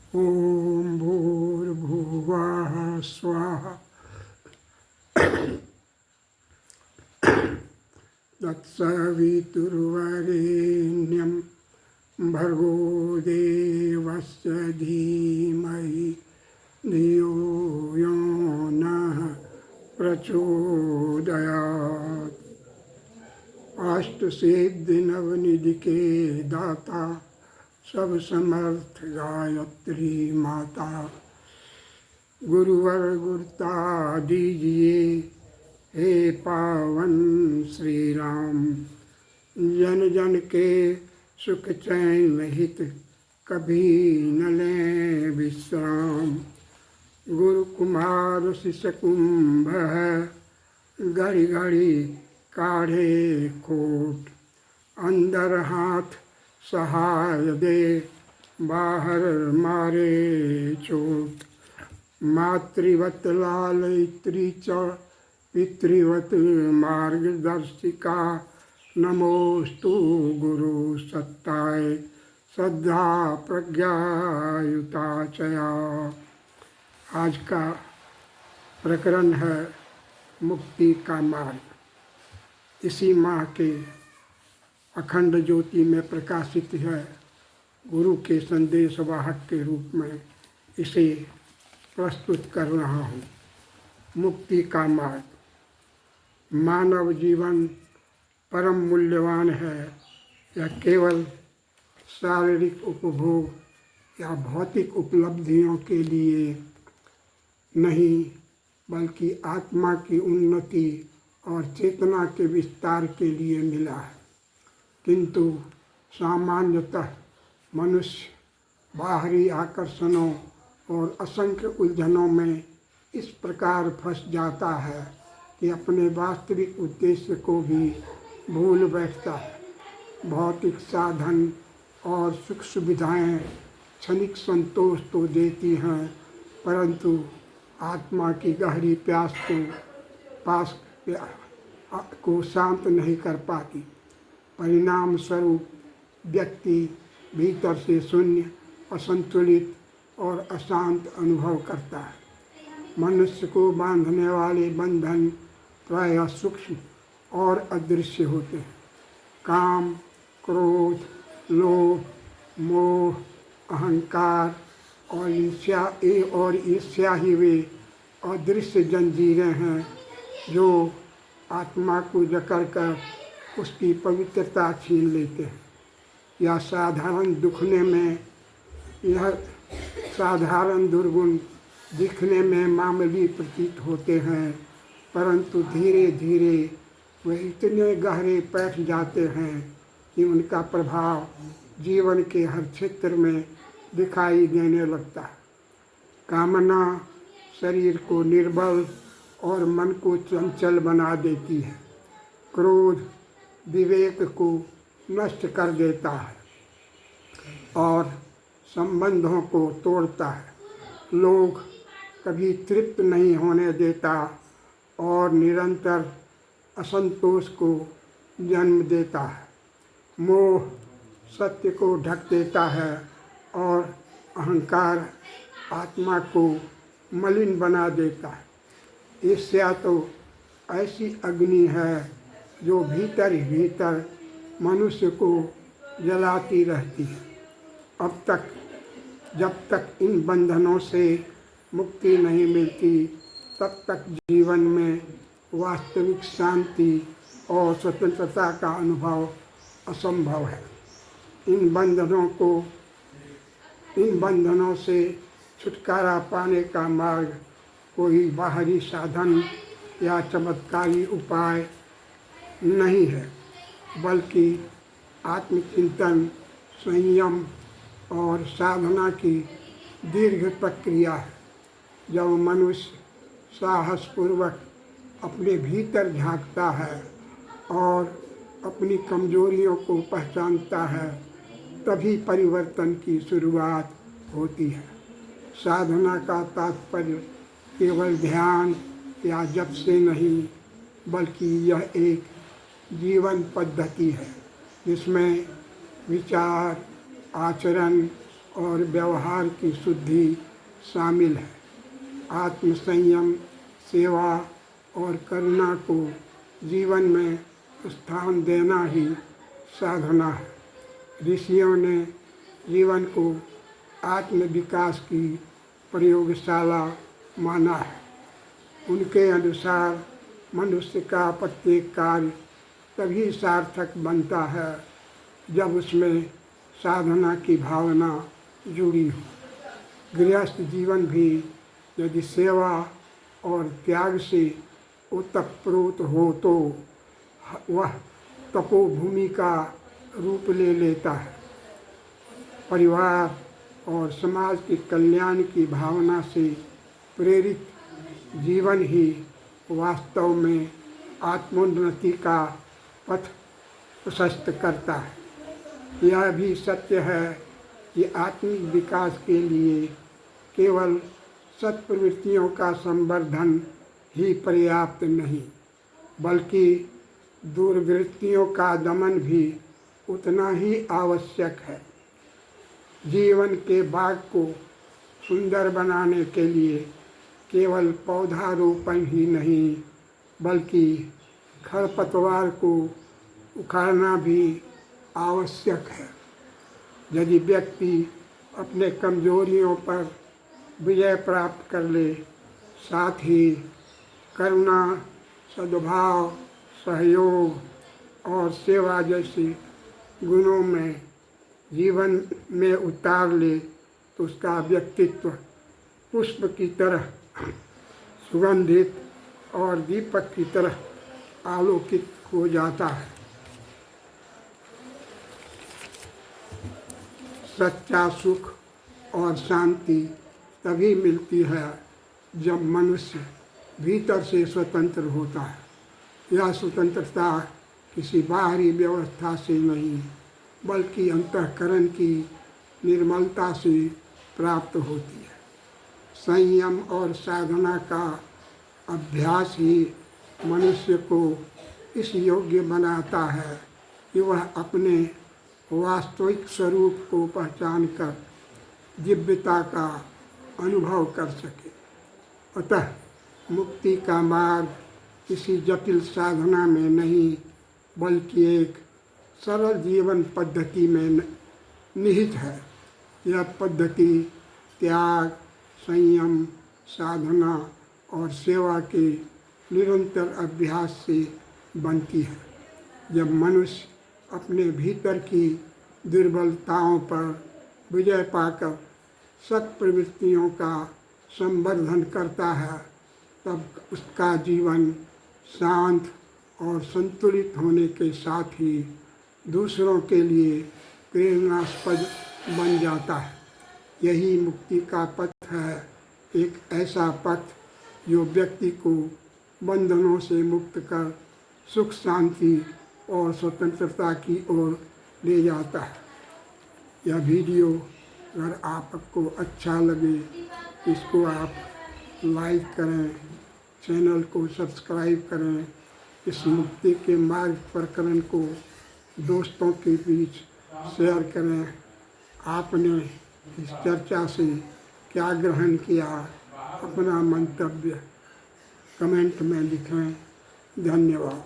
ॐ भूर्भुवः स्वः तत्सवितुर्वरेण्यं भर्गो देवस्य धीमहि धियो यो नः प्रचोदयात्। अष्टसिद्धि के दाता सब समर्थ गायत्री माता, गुरुवर गुरुता दीजिए हे पावन श्री राम। जन जन के सुख चैन हित कभी न लें विश्राम। गुरु कुमार शिष्य कुंभ है, घड़ी घड़ी काढ़े कोट। अंदर हाथ सहाय दे, बाहर मारे चोट। मातृवत लालयित्री च पितृवत मार्गदर्शिका, नमोस्तु गुरु सत्ताय श्रद्धा प्रज्ञायुता चया। आज का प्रकरण है मुक्ति का मार्ग। इसी माह के अखंड ज्योति में प्रकाशित है। गुरु के संदेश वाहक के रूप में इसे प्रस्तुत कर रहा हूँ। मुक्ति का मार्ग। मानव जीवन परम मूल्यवान है। यह केवल शारीरिक उपभोग या भौतिक उपलब्धियों के लिए नहीं, बल्कि आत्मा की उन्नति और चेतना के विस्तार के लिए मिला है। किंतु सामान्यतः मनुष्य बाहरी आकर्षणों और असंख्य उलझनों में इस प्रकार फंस जाता है कि अपने वास्तविक उद्देश्य को भी भूल बैठता है। भौतिक साधन और सुख सुविधाएं क्षणिक संतोष तो देती हैं, परंतु आत्मा की गहरी प्यास को शांत नहीं कर पाती। परिणाम स्वरूप व्यक्ति भीतर से शून्य, असंतुलित और अशांत अनुभव करता है। मनुष्य को बांधने वाले बंधन प्रायः सूक्ष्म और अदृश्य होते हैं। काम, क्रोध, लोभ, मोह, अहंकार और ईर्ष्या ही वे अदृश्य जंजीरें हैं जो आत्मा को जकड़ कर उसकी पवित्रता छीन लेते हैं। यह साधारण दुर्गुण दिखने में मामूली प्रतीत होते हैं, परंतु धीरे धीरे वे इतने गहरे बैठ जाते हैं कि उनका प्रभाव जीवन के हर क्षेत्र में दिखाई देने लगता है। कामना शरीर को निर्बल और मन को चंचल बना देती है। क्रोध विवेक को नष्ट कर देता है और संबंधों को तोड़ता है। लोग कभी तृप्त नहीं होने देता और निरंतर असंतोष को जन्म देता है। मोह सत्य को ढक देता है और अहंकार आत्मा को मलिन बना देता है। ईर्ष्या तो ऐसी अग्नि है जो भीतर ही भीतर मनुष्य को जलाती रहती है। जब तक इन बंधनों से मुक्ति नहीं मिलती, तब तक जीवन में वास्तविक शांति और स्वतंत्रता का अनुभव असंभव है। इन बंधनों से छुटकारा पाने का मार्ग कोई बाहरी साधन या चमत्कारी उपाय नहीं है, बल्कि आत्मचिंतन, संयम और साधना की दीर्घ प्रक्रिया है। जब मनुष्य साहसपूर्वक अपने भीतर झांकता है और अपनी कमजोरियों को पहचानता है, तभी परिवर्तन की शुरुआत होती है। साधना का तात्पर्य केवल ध्यान या जप से नहीं, बल्कि यह एक जीवन पद्धति है जिसमें विचार, आचरण और व्यवहार की शुद्धि शामिल है। आत्मसंयम, सेवा और करुणा को जीवन में स्थान देना ही साधना है। ऋषियों ने जीवन को आत्म विकास की प्रयोगशाला माना है। उनके अनुसार मनुष्य का प्रत्येक कार्य तभी सार्थक बनता है जब उसमें साधना की भावना जुड़ी हो। गृहस्थ जीवन भी यदि सेवा और त्याग से ओतप्रोत हो तो वह तपोभूमि का रूप ले लेता है। परिवार और समाज के कल्याण की भावना से प्रेरित जीवन ही वास्तव में आत्मोन्नति का पथ प्रशस्त करता है। यह भी सत्य है कि आत्मिक विकास के लिए केवल सत्प्रवृत्तियों का संवर्धन ही पर्याप्त नहीं, बल्कि दुर्वृत्तियों का दमन भी उतना ही आवश्यक है। जीवन के बाग को सुंदर बनाने के लिए केवल पौधारोपण ही नहीं, बल्कि खरपतवार को उखाड़ना भी आवश्यक है। यदि व्यक्ति अपने कमजोरियों पर विजय प्राप्त कर ले, साथ ही करुणा, सद्भाव, सहयोग और सेवा जैसे गुणों में जीवन में उतार ले, तो उसका व्यक्तित्व पुष्प की तरह सुगंधित और दीपक की तरह आलोकित हो जाता है। सच्चा सुख और शांति तभी मिलती है जब मनुष्य भीतर से स्वतंत्र होता है। यह स्वतंत्रता किसी बाहरी व्यवस्था से नहीं, बल्कि अंतःकरण की निर्मलता से प्राप्त होती है। संयम और साधना का अभ्यास ही मनुष्य को इस योग्य बनाता है कि वह अपने वास्तविक स्वरूप को पहचानकर दिव्यता का अनुभव कर सके। अतः मुक्ति का मार्ग किसी जटिल साधना में नहीं, बल्कि एक सरल जीवन पद्धति में निहित है। यह पद्धति त्याग, संयम, साधना और सेवा के निरंतर अभ्यास से बनती है। जब मनुष्य अपने भीतर की दुर्बलताओं पर विजय पाकर सत्प्रवृत्तियों का संवर्धन करता है, तब उसका जीवन शांत और संतुलित होने के साथ ही दूसरों के लिए प्रेरणास्पद बन जाता है। यही मुक्ति का पथ है, एक ऐसा पथ जो व्यक्ति को बंधनों से मुक्त कर सुख, शांति और स्वतंत्रता की ओर ले जाता है। यह वीडियो अगर आपको अच्छा लगे, इसको आप लाइक करें, चैनल को सब्सक्राइब करें। इस मुक्ति के मार्ग प्रकरण को दोस्तों के बीच शेयर करें। आपने इस चर्चा से क्या ग्रहण किया, अपना मंतव्य कमेंट में लिखें। धन्यवाद।